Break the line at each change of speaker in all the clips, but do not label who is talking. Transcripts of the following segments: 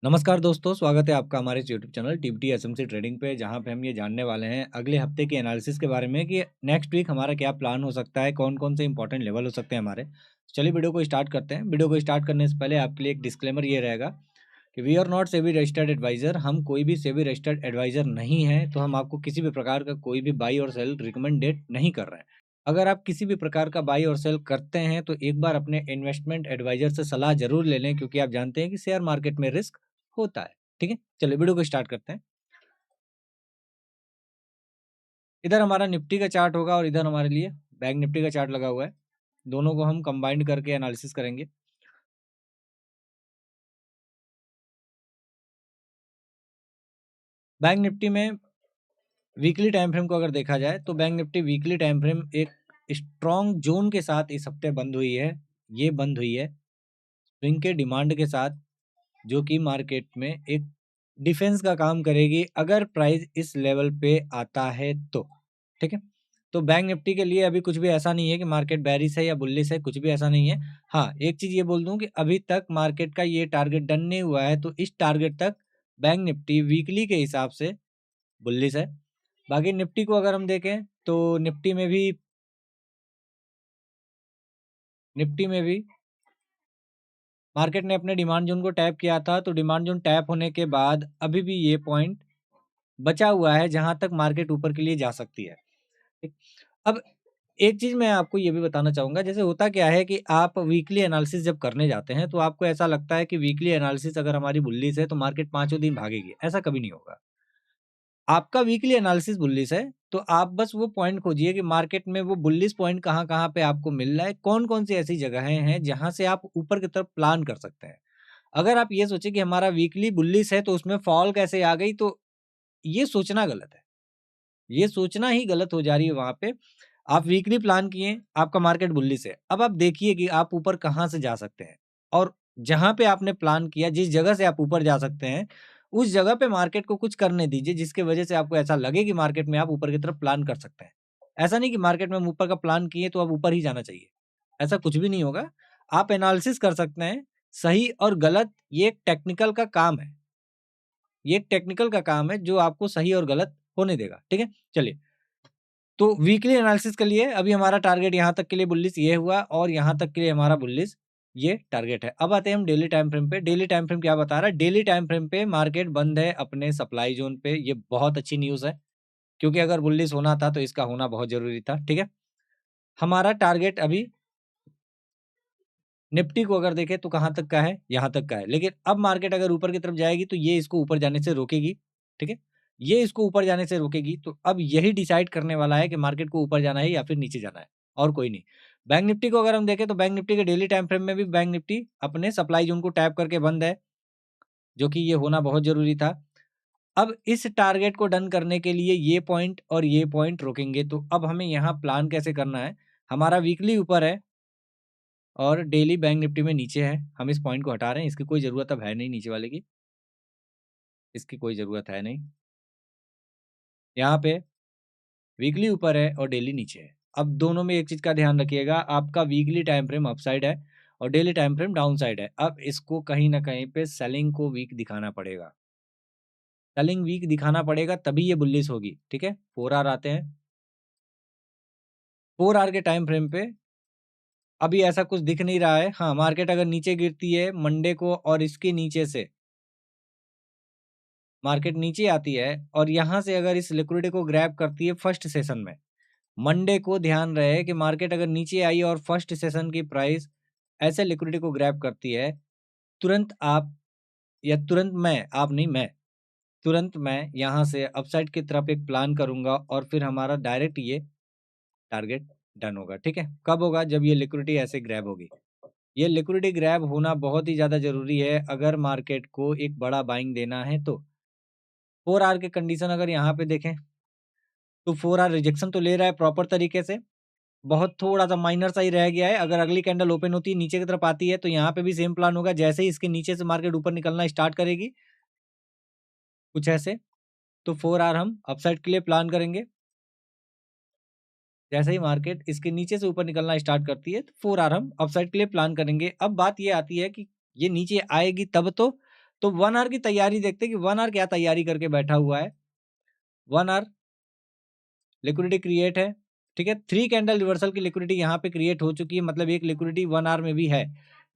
नमस्कार दोस्तों, स्वागत है आपका हमारे इस YouTube channel TBT SMC trading पे, जहाँ पे हम ये जानने वाले हैं अगले हफ्ते के एनालिसिस के बारे में कि नेक्स्ट वीक हमारा क्या प्लान हो सकता है, कौन-कौन से इंपॉर्टेंट लेवल हो सकते हैं हमारे। चलिए वीडियो को स्टार्ट करते हैं। वीडियो को स्टार्ट करने से पहले आपके लिए एक डिस्क्लेमर ये रहेगा कि we are not SEBI registered adviser, हम कोई भी सेबी रजिस्टर्ड एडवाइज़र नहीं हैं, तो हम आपको किसी भी प्रकार का कोई भी बाई और सेल रिकमेंडेड नहीं कर रहे हैं। अगर आप किसी भी प्रकार का बाई और सेल करते हैं, तो एक बार अपने इन्वेस्टमेंट एडवाइज़र से सलाह ज़रूर ले लें, क्योंकि आप जानते हैं कि शेयर मार्केट में रिस्क होता है। ठीक है? चलिए वीडियो को स्टार्ट करते हैं। इधर हमारा निफ्टी का चार्ट होगा और इधर हमारे लिए बैंक निफ्टी का चार्ट लगा हुआ है। दोनों को हम कंबाइंड करके एनालिसिस करेंगे। बैंक निफ्टी में वीकली टाइम फ्रेम को अगर देखा जाए तो bank Nifty weekly time frame एक स्ट्रॉन्ग जोन के साथ इस हफ्ते बंद हुई है। ये बंद हुई है स्विंग के डिमांड के साथ, जो कि मार्केट में एक डिफेंस का काम करेगी अगर प्राइस इस लेवल पे आता है तो। ठीक है? तो बैंक निफ्टी के लिए अभी कुछ भी ऐसा नहीं है कि मार्केट बेयरिश है या बुलिश है, कुछ भी ऐसा नहीं है। हाँ, एक चीज़ ये बोल दूँ कि अभी तक मार्केट का ये टारगेट डन नहीं हुआ है, तो इस टारगेट तक बैंक निफ्टी वीकली के हिसाब से बुलिश है। बाकी निफ्टी को अगर हम देखें तो निफ्टी में भी मार्केट ने अपने डिमांड जोन को टैप किया था, तो डिमांड जोन टैप होने के बाद अभी भी ये पॉइंट बचा हुआ है जहाँ तक मार्केट ऊपर के लिए जा सकती है। ठीक। अब एक चीज़ मैं आपको ये भी बताना चाहूँगा, जैसे होता क्या है कि आप वीकली एनालिसिस जब करने जाते हैं, तो आपको ऐसा लगता है कि वीकली एनालिसिस अगर हमारी बुल्लिश है, तो मार्केट पाँचों दिन भागेगी, ऐसा कभी नहीं होगा। आपका वीकली एनालिसिस बुल्लिश है, तो आप बस वो पॉइंट खोजिए कि मार्केट में वो बुल्लिश पॉइंट कहाँ-कहाँ पे आपको मिल रहा है, कौन-कौन सी ऐसी जगहें हैं, जहाँ से आप ऊपर की तरफ प्लान कर सकते हैं। अगर आप ये सोचे कि हमारा वीकली बुल्लिश है, तो उसमें फॉल कैसे आ गई, तो ये सोचना गलत है। ये सोचना ही गलत हो जा रही है वहाँ पे। आप वीकली प्लान किए, आपका मार्केट बुलिश है। अब आप देखिए कि आप ऊपर कहाँ से जा सकते हैं और जहाँ पे आपने प्लान किया, जिस जगह से आप ऊपर जा सकते हैं, उस जगह पे मार्केट को कुछ करने दीजिए, जिसकी वजह से आपको ऐसा लगे कि मार्केट में आप ऊपर की तरफ प्लान कर सकते हैं। ऐसा नहीं कि मार्केट में हम ऊपर का प्लान किए, तो अब ऊपर ही जाना चाहिए। ऐसा कुछ भी नहीं होगा। आप एनालिसिस कर सकते हैं, सही और गलत ये एक टेक्निकल का काम है। ये एक टेक्निकल का काम है जो आपको सही और गलत होने देगा, ठीक है? चलिए, तो वीकली एनालिसिस के लिए अभी हमारा टारगेट यहाँ तक के लिए बुलिश ये हुआ और यहाँ तक के लिए हमारा बुलिश ये टारगेट है। अब आते हैं हम डेली टाइम फ्रेम पे। डेली टाइम फ्रेम क्या बता रहा है? डेली टाइम फ्रेम पे मार्केट बंद है अपने सप्लाई ज़ोन पे। ये बहुत अच्छी न्यूज़ है, क्योंकि अगर बुलिश होना था तो इसका होना बहुत ज़रूरी था, ठीक है? हमारा टारगेट अभी निफ्टी को अगर देखें तो कहाँ तक का है? यहाँ तक का है। लेकिन अब मार्केट अगर ऊपर की तरफ जाएगी तो ये इसको ऊपर जाने से रोकेगी, ठीक है? ये इसको ऊपर जाने से रोकेगी, तो अब यही डिसाइड करने वाला है कि मार्केट को ऊपर जाना है या फिर नीचे जाना है, और कोई नहीं। बैंक निफ्टी को अगर हम देखें तो बैंक निफ्टी के डेली टाइम फ्रेम में भी बैंक निफ्टी अपने सप्लाई ज़ोन को टैप करके बंद है, जो कि ये होना बहुत ज़रूरी था। अब इस टारगेट को डन करने के लिए ये पॉइंट रोकेंगे, तो अब हमें यहाँ प्लान कैसे करना है? हमारा वीकली ऊपर है और डेली बैंक निफ्टी में नीचे है। हम इस पॉइंट को हटा रहे हैं, इसकी कोई ज़रूरत अब है नहीं नीचे वाले की, इसकी कोई ज़रूरत है नहीं। यहाँ पे वीकली ऊपर है और डेली नीचे है। अब दोनों में एक चीज़ का ध्यान रखिएगा, आपका वीकली टाइम फ्रेम अपसाइड है और डेली टाइम फ्रेम डाउनसाइड है। अब इसको कहीं न कहीं पे सेलिंग को वीक दिखाना पड़ेगा। सेलिंग वीक दिखाना पड़ेगा तभी ये बुलिश होगी, ठीक है? 4 आवर आते हैं। 4 आवर के टाइम फ्रेम पे अभी ऐसा कुछ दिख नहीं रहा है। हाँ, मार्केट अगर नीचे गिरती है मंडे को और इसके नीचे से मार्केट नीचे आती है और यहाँ से अगर इस लिक्विडिटी को ग्रैब करती है फर्स्ट सेशन में, मंडे को ध्यान रहे कि मार्केट अगर नीचे आई और फर्स्ट सेशन की प्राइस ऐसे लिक्विडिटी को ग्रैब करती है, तुरंत आप या तुरंत मैं, आप नहीं मैं, तुरंत मैं यहाँ से अपसाइड की तरफ एक प्लान करूँगा और फिर हमारा डायरेक्ट ये टारगेट डन होगा, ठीक है? कब होगा? जब ये लिक्विडिटी ऐसे ग्रैब होगी। ये लिक्विडिटी ग्रैब होना बहुत ही ज़्यादा ज़रूरी है अगर मार्केट को एक बड़ा बाइंग देना है तो। 4 आवर के कंडीशन अगर यहाँ पे देखें, तो 4 आवर रिजेक्शन तो ले रहा है प्रॉपर तरीके से। बहुत थोड़ा-सा माइनर सा ही रह गया है। अगर अगली कैंडल ओपन होती है, नीचे की तरफ आती है, तो यहाँ पे भी सेम प्लान होगा। जैसे ही इसके नीचे से मार्केट ऊपर निकलना स्टार्ट करेगी, कुछ ऐसे, तो 4 आवर हम अपसाइड के लिए प्लान करेंगे। जैसे ही मार्केट इसके नीचे से ऊपर निकलना स्टार्ट करती है, तो 4 आवर हम अपसाइड के लिए प्लान करेंगे। अब बात ये आती है कि ये नीचे आएगी तब तो, तो 1 आवर की तैयारी देखते हैं कि 1 आवर क्या तैयारी करके बैठा हुआ है। 1 आवर लिक्विडिटी क्रिएट है, ठीक है। 3 कैंडल रिवर्सल की लिक्विडिटी यहाँ पे क्रिएट हो चुकी है, मतलब एक लिक्विडिटी 1 आवर में भी है।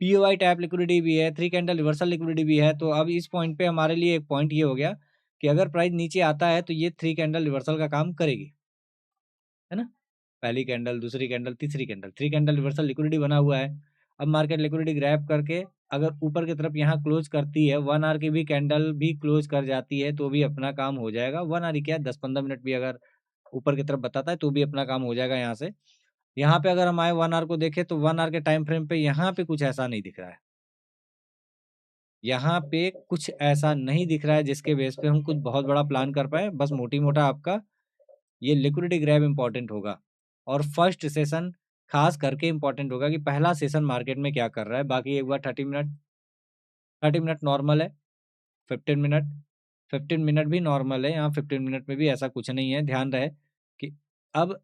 पीओआई टैप लिक्विडिटी भी है, 3 कैंडल रिवर्सल लिक्विडिटी भी है। तो अब इस पॉइंट पे हमारे लिए एक पॉइंट ये हो गया कि अगर प्राइस नीचे आता है तो ये 3 कैंडल रिवर्सल का काम करेगी, है ना? पहली कैंडल, दूसरी कैंडल, तीसरी कैंडल, 3 कैंडल रिवर्सल लिक्विडिटी बना हुआ है। अब मार्केट लिक्विडिटी ग्रैब करके अगर ऊपर की तरफ यहाँ क्लोज करती है, 1 आवर की भी कैंडल भी क्लोज कर जाती है तो भी अपना काम हो जाएगा। 1 आवर ही क्या 10-15 मिनट भी अगर ऊपर की तरफ बताता है तो भी अपना काम हो जाएगा यहाँ से। यहाँ पे अगर हम आए 1 आवर को देखें तो 1 आवर के टाइम फ्रेम पे यहाँ पे कुछ ऐसा नहीं दिख रहा है। यहाँ पे कुछ ऐसा नहीं दिख रहा है जिसके बेस पे हम कुछ बहुत बड़ा प्लान कर पाएँ। बस मोटी-मोटा आपका ये लिक्विडिटी ग्रैब इम्पोर्टेंट होगा और फर्स्ट सेशन खास करके इम्पोर्टेंट होगा कि पहला सेशन मार्केट में क्या कर रहा है। बाकी एक बार 30 मिनट नॉर्मल है, 15 मिनट 15 मिनट भी नॉर्मल है। यहाँ 15 मिनट में भी ऐसा कुछ नहीं है। ध्यान रहे कि अब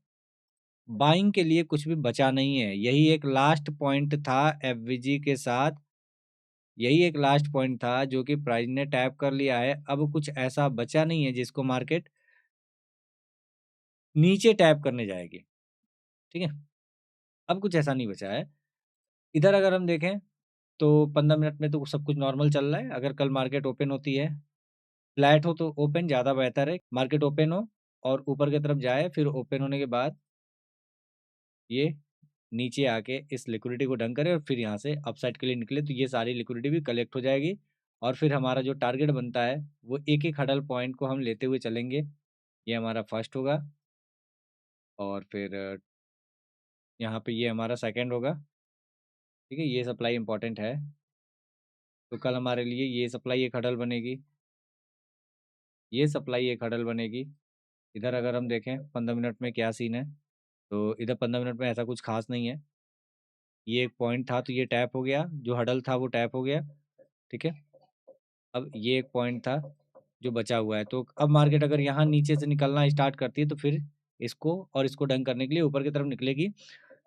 बाइंग के लिए कुछ भी बचा नहीं है। यही एक लास्ट पॉइंट था एफवीजी के साथ, यही एक लास्ट पॉइंट था जो कि प्राइस ने टैप कर लिया है। अब कुछ ऐसा बचा नहीं है जिसको मार्केट नीचे टैप करने जाएगी, ठीक है? अब कुछ ऐसा नहीं बचा है। इधर अगर हम देखें तो 15 मिनट में तो सब कुछ नॉर्मल चल रहा है। अगर कल मार्केट ओपन होती है, फ्लैट हो तो ओपन ज़्यादा बेहतर है। मार्केट ओपन हो और ऊपर की तरफ जाए, फिर ओपन होने के बाद ये नीचे आके इस लिक्विडिटी को डंक करे और फिर यहाँ से अपसाइड के लिए निकले तो ये सारी लिक्विडिटी भी कलेक्ट हो जाएगी और फिर हमारा जो टारगेट बनता है वो एक-एक हडल पॉइंट को हम लेते हुए चलेंगे। ये हमारा फर्स्ट होगा और फिर यहाँ पे ये हमारा सेकंड होगा, ठीक है? ये सप्लाई इम्पोर्टेंट है। तो कल हमारे लिए ये सप्लाई एक हडल बनेगी, ये सप्लाई एक हडल बनेगी। इधर अगर हम देखें 15 मिनट में क्या सीन है, तो इधर 15 मिनट में ऐसा कुछ ख़ास नहीं है। ये एक पॉइंट था तो ये टैप हो गया, जो हडल था वो टैप हो गया, ठीक है? अब ये एक पॉइंट था जो बचा हुआ है, तो अब मार्केट अगर यहाँ नीचे से निकलना स्टार्ट करती है तो फिर इसको और इसको डंक करने के लिए ऊपर की तरफ निकलेगी।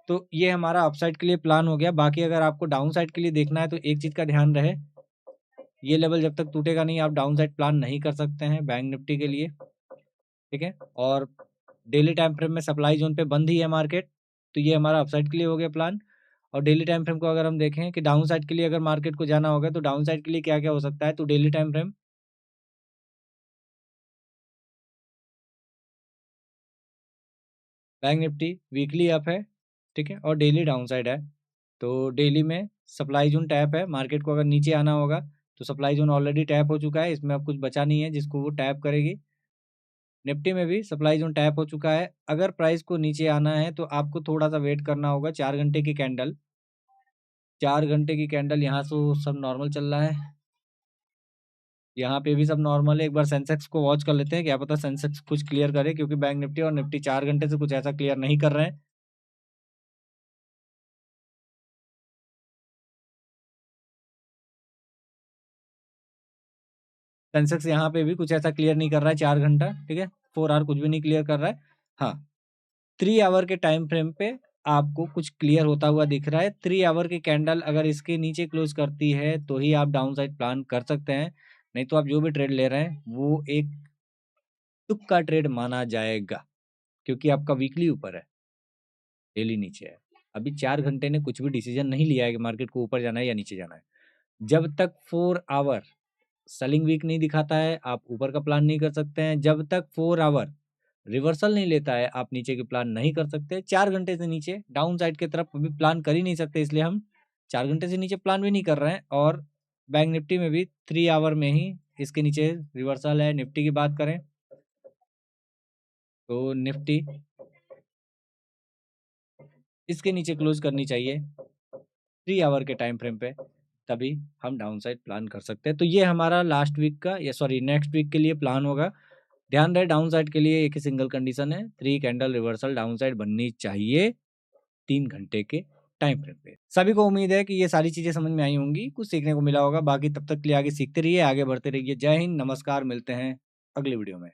तो ये हमारा अपसाइड के लिए प्लान हो गया। बाकी अगर आपको डाउन साइड के लिए देखना है तो एक चीज़ का ध्यान रहे, ये लेवल जब तक टूटेगा नहीं आप डाउन साइड प्लान नहीं कर सकते हैं बैंक निफ्टी के लिए, ठीक है? और डेली टाइम फ्रेम में सप्लाई ज़ोन पे बंद ही है मार्केट, तो ये हमारा अपसाइड के लिए हो गया प्लान। और डेली टाइम फ्रेम को अगर हम देखें कि डाउन साइड के लिए अगर मार्केट को जाना होगा तो डाउन साइड के लिए क्या-क्या हो सकता है, तो daily time frame bank Nifty weekly up है, ठीक है? और डेली डाउन साइड है। तो डेली में सप्लाई ज़ोन टैप है, मार्केट को अगर नीचे आना होगा तो सप्लाई ज़ोन ऑलरेडी टैप हो चुका है, इसमें अब कुछ बचा नहीं है जिसको वो टैप करेगी। निफ्टी में भी सप्लाई ज़ोन टैप हो चुका है, अगर प्राइस को नीचे आना है तो आपको थोड़ा-सा वेट करना होगा। 4 घंटे की कैंडल 4 घंटे की कैंडल यहाँ तो सब नॉर्मल चल रहा है, यहाँ पे भी सब नॉर्मल है। एक बार सेंसेक्स को वॉच कर लेते हैं, क्या पता सेंसेक्स कुछ क्लियर करे क्योंकि बैंक निफ्टी और निफ्टी 4 घंटे से कुछ ऐसा क्लियर नहीं कर रहे हैं। सेंसेक्स यहाँ पे भी कुछ ऐसा क्लियर नहीं कर रहा है 4 घंटा, ठीक है? 4 आवर कुछ भी नहीं क्लियर कर रहा है। हाँ, 3 आवर के टाइम फ्रेम पे आपको कुछ क्लियर होता हुआ दिख रहा है। 3 आवर की कैंडल अगर इसके नीचे क्लोज़ करती है, तो ही आप डाउन साइड प्लान कर सकते हैं। नहीं तो आप जो भी ट्रेड ले रहे हैं, वो एक तुक्का ट्रेड माना जाएगा, क्योंकि आपका वीकली ऊपर है, डेली नीचे है। अभी 4 घंटे ने कुछ भी डिसीज़न नहीं लिया है कि मार्केट को ऊपर जाना है या नीचे जाना है। जब तक 4 आवर सेलिंग वीक नहीं दिखाता है, आप ऊपर का प्लान नहीं कर सकते हैं। जब तक 4 आवर रिवर्सल नहीं लेता है, आप नीचे की प्लान नहीं कर सकते। 4 घंटे से नीचे डाउन साइड की तरफ अभी प्लान कर ही नहीं सकते, इसलिए हम 4 घंटे से नीचे प्लान भी नहीं कर रहे हैं। और बैंक निफ्टी में भी 3 आवर में ही इसके नीचे रिवर्सल है। निफ्टी की बात करें तो निफ्टी इसके नीचे क्लोज़ करनी चाहिए 3 आवर के टाइम फ्रेम पे, तभी हम डाउन साइड प्लान कर सकते हैं। तो ये हमारा लास्ट वीक का या सॉरी नेक्स्ट वीक के लिए प्लान होगा। ध्यान रहे डाउन साइड के लिए एक ही सिंगल कंडीशन है, 3 कैंडल रिवर्सल डाउन साइड बननी चाहिए 3 घंटे के टाइम फ्रेम पे। सभी को उम्मीद है कि ये सारी चीज़ें समझ में आई होंगी, कुछ सीखने को मिला होगा। बाकी तब तक के लिए आगे सीखते रहिए, आगे बढ़ते रहिए। जय हिंद, नमस्कार, मिलते हैं अगली वीडियो में।